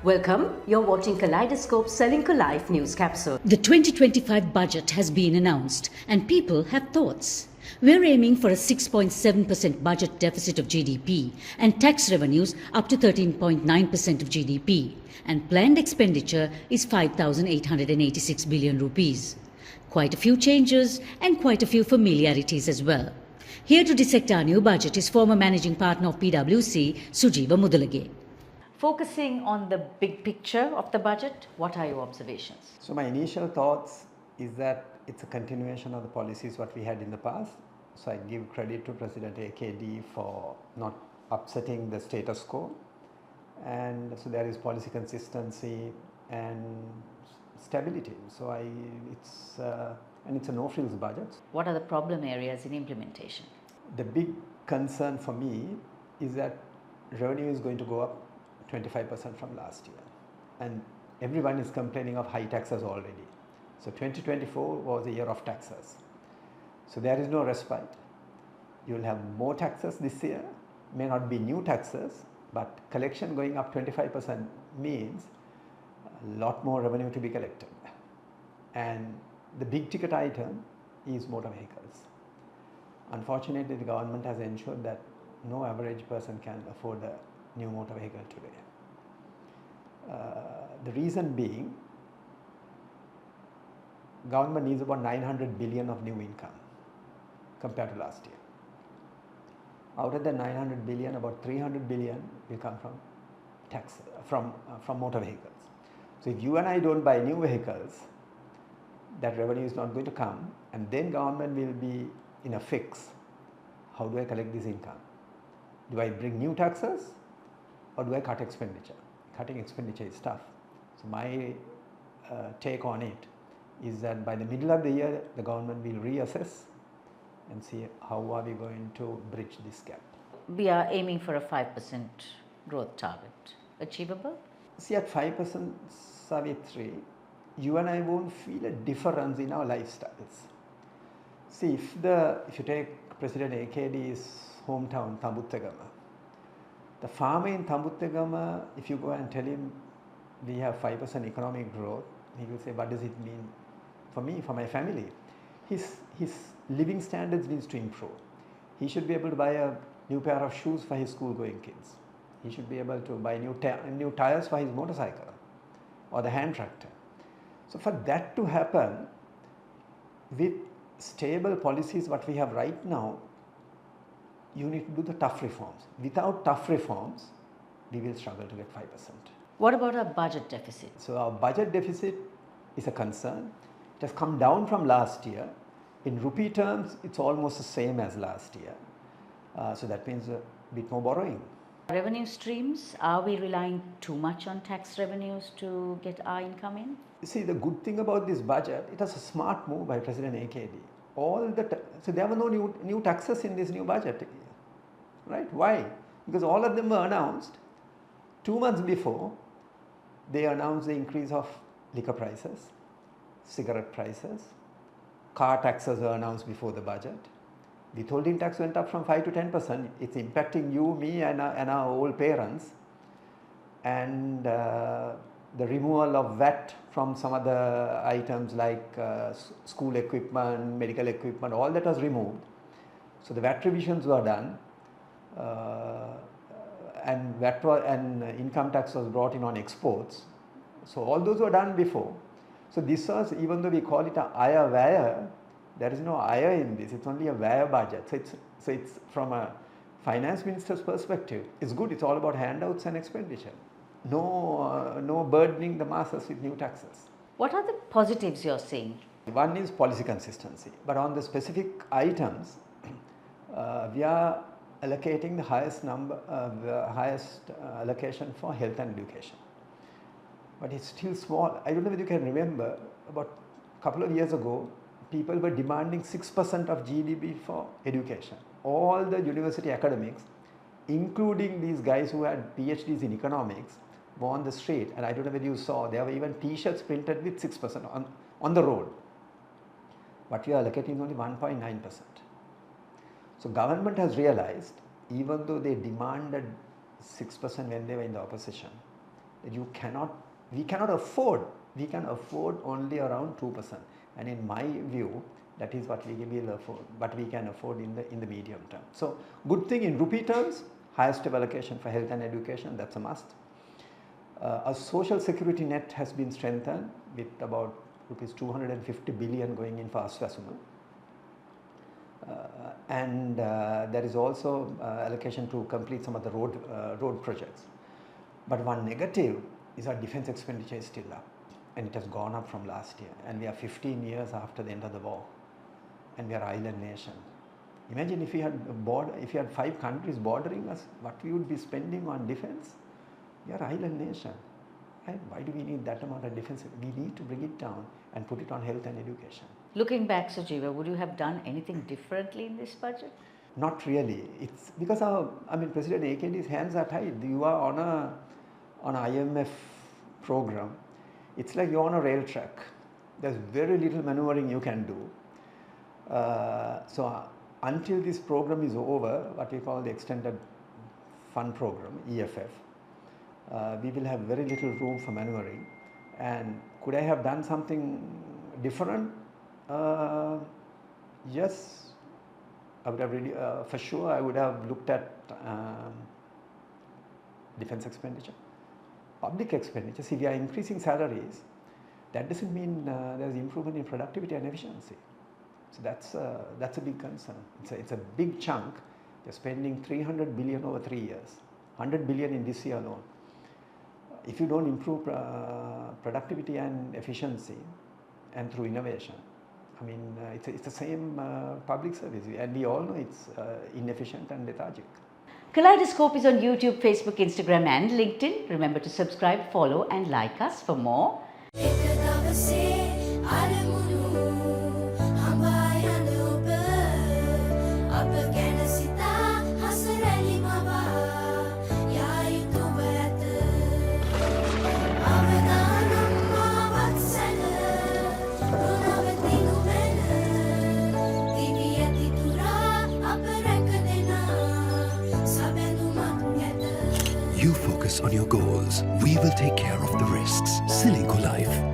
Welcome, you're watching Kaleidoscope Live News Capsule. The 2025 budget has been announced and people have thoughts. We're aiming for a 6.7% budget deficit of GDP and tax revenues up to 13.9% of GDP, and planned expenditure is 5,886 billion rupees. Quite a few changes and quite a few familiarities as well. Here to dissect our new budget is former managing partner of PwC, Sujeewa Mudalige. Focusing on the big picture of the budget, what are your observations? So my initial thoughts is that it's a continuation of the policies what we had in the past. So I give credit to President AKD for not upsetting the status quo, and so there is policy consistency and stability. So it's a no-frills budget. What are the problem areas in implementation? The big concern for me is that revenue is going to go up 25% from last year, and everyone is complaining of high taxes already. So 2024 was a year of taxes. So there is no respite. You will have more taxes this year, may not be new taxes, but collection going up 25% means a lot more revenue to be collected. And the big ticket item is motor vehicles. Unfortunately, the government has ensured that no average person can afford a new motor vehicle today. The reason being, government needs about 900 billion of new income compared to last year. Out of the 900 billion, about 300 billion will come from tax, from motor vehicles. So if you and I don't buy new vehicles, that revenue is not going to come, and then government will be in a fix. How do I collect this income? Do I bring new taxes or do I cut expenditure? Cutting expenditure is tough. So my take on it is that by the middle of the year, the government will reassess and see how are we going to bridge this gap. We are aiming for a 5% growth target. Achievable? See, at 5%, Savithri, you and I won't feel a difference in our lifestyles. See, if you take President AKD's hometown, Tambuttegama, the farmer in Tambuttegama, if you go and tell him we have 5% economic growth, he will say, what does it mean for me, for my family? His living standards needs to improve. He should be able to buy a new pair of shoes for his school going kids. He should be able to buy new tires for his motorcycle or the hand tractor. So for that to happen with stable policies what we have right now, you need to do the tough reforms. Without tough reforms, we will struggle to get 5%. What about our budget deficit? So our budget deficit is a concern. It has come down from last year. In rupee terms, it's almost the same as last year. So that means a bit more borrowing. Revenue streams, are we relying too much on tax revenues to get our income in? You see, the good thing about this budget, it was a smart move by President AKD. So there were no new taxes in this new budget, right? Why? Because all of them were announced 2 months before. They announced the increase of liquor prices, cigarette prices, car taxes were announced before the budget. Withholding tax went up from 5 to 10%. It's impacting you, me, and our old parents. And the removal of VAT from some other items like school equipment, medical equipment, all that was removed. So the VAT revisions were done, and income tax was brought in on exports. So all those were done before. So this was, even though we call it a Aya Vaya, there is no Aya in this. It's only a Vaya budget. So it's from a finance minister's perspective, it's good. It's all about handouts and expenditure. No burdening the masses with new taxes. What are the positives you're seeing? One is policy consistency, but on the specific items, we are allocating the highest allocation for health and education. But it's still small. I don't know whether you can remember, about a couple of years ago, people were demanding 6% of GDP for education. All the university academics, including these guys who had PhDs in economics, were on the street, and I don't know whether you saw, there were even t-shirts printed with 6% on the road. But we are allocating only 1.9%. So government has realized, even though they demanded 6% when they were in the opposition, that we cannot afford, we can afford only around 2%. And in my view, that is what we will afford, but we can afford in the medium term. So good thing in rupee terms, highest step allocation for health and education, that's a must. A social security net has been strengthened with about rupees 250 billion going in for Aswasuma. And there is also allocation to complete some of the road projects. But one negative is our defense expenditure is still up, and it has gone up from last year, and we are 15 years after the end of the war, and we are island nation. Imagine if we had 5 countries bordering us, what we would be spending on defense. We are island nation. Right? Why do we need that amount of defense? We need to bring it down and put it on health and education. Looking back, Sujeewa, would you have done anything differently in this budget? Not really. It's because President AKD's hands are tied. You are on an IMF program. It's like you're on a rail track. There's very little maneuvering you can do. So until this program is over, what we call the extended fund program, EFF, we will have very little room for maneuvering. And could I have done something different? Yes, I would have really, for sure, I would have looked at defense expenditure, public expenditure. See, we are increasing salaries. That doesn't mean there's improvement in productivity and efficiency. So that's a big concern. It's a big chunk. You're spending 300 billion over 3 years, 100 billion in this year alone. If you don't improve productivity and efficiency, and through innovation, it's the same public service, and we all know it's inefficient and lethargic. Kaleidoscope is on YouTube, Facebook, Instagram and LinkedIn. Remember to subscribe, follow and like us for more. You focus on your goals. We will take care of the risks. Silico Life.